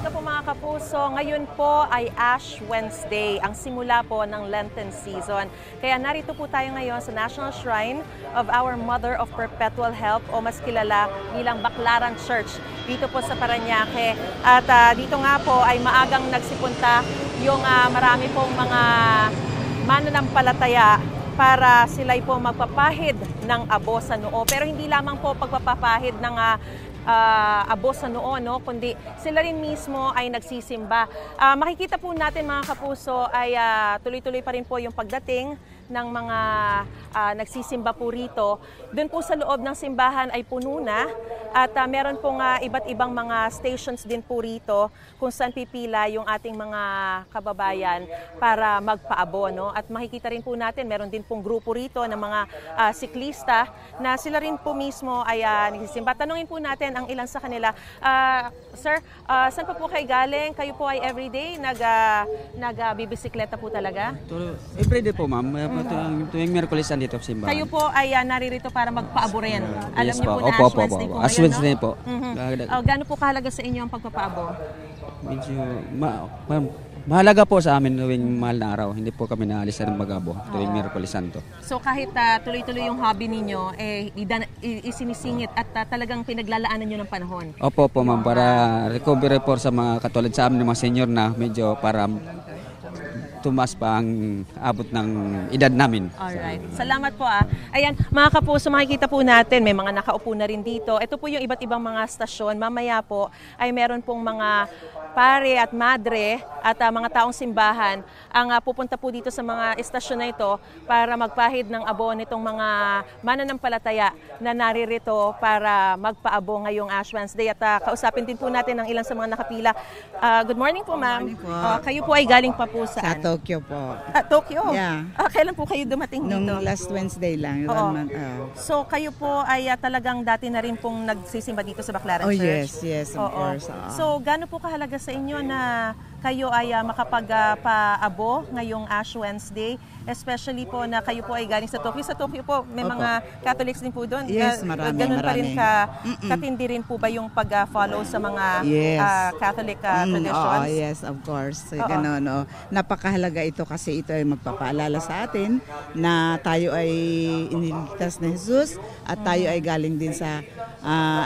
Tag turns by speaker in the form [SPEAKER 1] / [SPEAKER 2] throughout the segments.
[SPEAKER 1] umaga po mga kapuso. Ngayon po ay Ash Wednesday, ang simula po ng Lenten season. Kaya narito po tayo ngayon sa National Shrine of Our Mother of Perpetual Help o mas kilala bilang Baclaran Church dito po sa Parañaque. At dito nga po ay maagang nagsipunta yung marami pong mga mananampalataya para sila'y po magpapahid ng abo sa noo. Pero hindi lamang po pagpapahid ng abo sa noo, no? Kundi sila rin mismo ay nagsisimba. Makikita po natin mga kapuso ay tuloy-tuloy pa rin po yung pagdating ng mga nagsisimba po rito. Doon po sa loob ng simbahan ay puno na at meron pong iba't ibang mga stations din po rito kung saan pipila yung ating mga kababayan para magpaabo, no? At makikita rin po natin meron din pong grupo rito ng mga siklista na sila rin po mismo ay nagsisimba. Tanungin po natin ang ilan sa kanila. Sir, saan po kayo galing? Kayo po ay everyday nagbibisikleta po talaga?
[SPEAKER 2] Everyday po, ma'am. Tuwing Miyerkules andito sa simbahan.
[SPEAKER 1] Kayo po ay naririto para magpaabo rin. Alam
[SPEAKER 2] Yes
[SPEAKER 1] niyo po na
[SPEAKER 2] Opo,
[SPEAKER 1] Ash Wednesday po
[SPEAKER 2] Ash
[SPEAKER 1] ngayon,
[SPEAKER 2] Wednesday
[SPEAKER 1] no?
[SPEAKER 2] po.
[SPEAKER 1] Gaano po kahalaga sa inyo ang pagpapaabo?
[SPEAKER 2] Medyo mahalaga po sa amin tuwing mahal na araw. Hindi po kami naalis na ng mag-abo tuwing Miyerkules Santo.
[SPEAKER 1] So kahit tuloy-tuloy yung hobby ninyo, isinisingit at talagang pinaglalaanan nyo ng panahon?
[SPEAKER 2] Opo, ma'am. Para recovery po sa mga katulad sa amin ng mga senior na medyo para tumas pa ang abot ng edad namin.
[SPEAKER 1] Alright. Salamat po Ayan, mga kapuso, makikita po natin, may mga nakaupo na rin dito. Ito po yung iba't ibang mga stasyon. Mamaya po ay meron pong mga pare at madre at mga taong simbahan ang pupunta po dito sa mga estasyon na ito para magpahid ng abo nitong mga mananampalataya na naririto para magpaabo ngayong Ash Wednesday. At kausapin din po natin ang ilan sa mga nakapila. Good morning po, ma'am. Kayo po ay galing pa po saan?
[SPEAKER 3] Sa Tokyo po.
[SPEAKER 1] Tokyo?
[SPEAKER 3] Yeah.
[SPEAKER 1] Kailan po kayo dumating dito?
[SPEAKER 3] Nung last Wednesday lang.
[SPEAKER 1] So kayo po ay talagang dati na rin pong nagsisimba dito sa Baclaran Church?
[SPEAKER 3] Yes, of course.
[SPEAKER 1] So gaano po kahalaga sa inyo na kayo ay makapagpaabo ngayong Ash Wednesday? Especially po na kayo po ay galing sa Tokyo. Sa Tokyo po, may mga Catholics din po doon.
[SPEAKER 3] Yes, marami.
[SPEAKER 1] Ganun pa rin katindi rin po ba yung pag-follow sa mga Catholic traditions?
[SPEAKER 3] Yes, of course. Ganun, napakahalaga ito kasi ito ay magpapaalala sa atin na tayo ay iniligtas ni Jesus at tayo ay galing din sa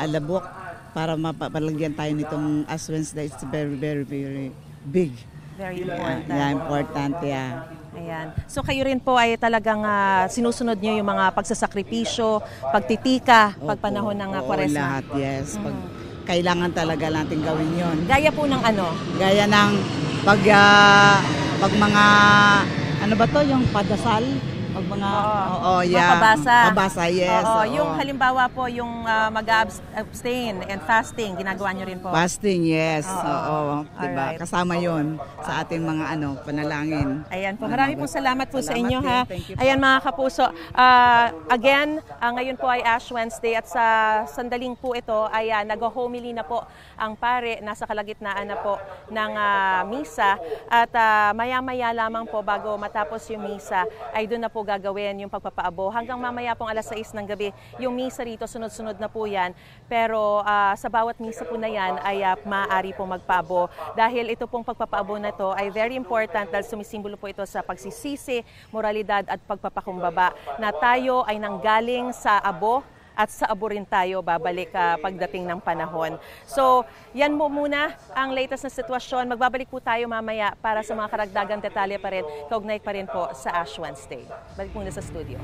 [SPEAKER 3] alabok para mapapalagyan tayo nitong Ash Wednesday. It's very, very, very big.
[SPEAKER 1] Very important.
[SPEAKER 3] Yeah, important, yeah.
[SPEAKER 1] Ayan. So kayo rin po ay talagang sinusunod niyo yung mga pagsasakripisyo, pagtitika, pagpanahon ng Kwaresma?
[SPEAKER 3] Lahat, yes. Kailangan talaga natin gawin yon.
[SPEAKER 1] Gaya po ng ano?
[SPEAKER 3] Gaya ng pag mga, ano ba to, yung padasal? Pag mga, pabasa, yes.
[SPEAKER 1] Yung halimbawa po, yung mag-abstain and fasting, ginagawa nyo rin po?
[SPEAKER 3] Fasting, yes. Diba? Kasama yon sa ating mga panalangin.
[SPEAKER 1] Ayan po. Marami pong salamat po sa inyo.
[SPEAKER 3] Thank you po.
[SPEAKER 1] Ayan mga kapuso. Again, ngayon po ay Ash Wednesday at sa sandaling po ito ay nag-homily na po ang pare. Nasa kalagitnaan na po ng misa. At maya-maya lamang po bago matapos yung misa ay doon na po gagawin yung pagpapaabo. Hanggang mamaya pong alas 6 ng gabi, yung misa rito, sunod-sunod na po yan. Pero sa bawat misa po na yan ay maaari pong magpaabo. Dahil ito pong pagpapaabo na to ay very important dahil sumisimbolo po ito sa pagsisisi, moralidad at pagpapakumbaba na tayo ay nanggaling sa abo at sa abo rin tayo babalik pagdating ng panahon. So, yan mo muna ang latest na sitwasyon. Magbabalik po tayo mamaya para sa mga karagdagang detalye pa rin, kaugnay pa rin po sa Ash Wednesday. Balik muna sa studio.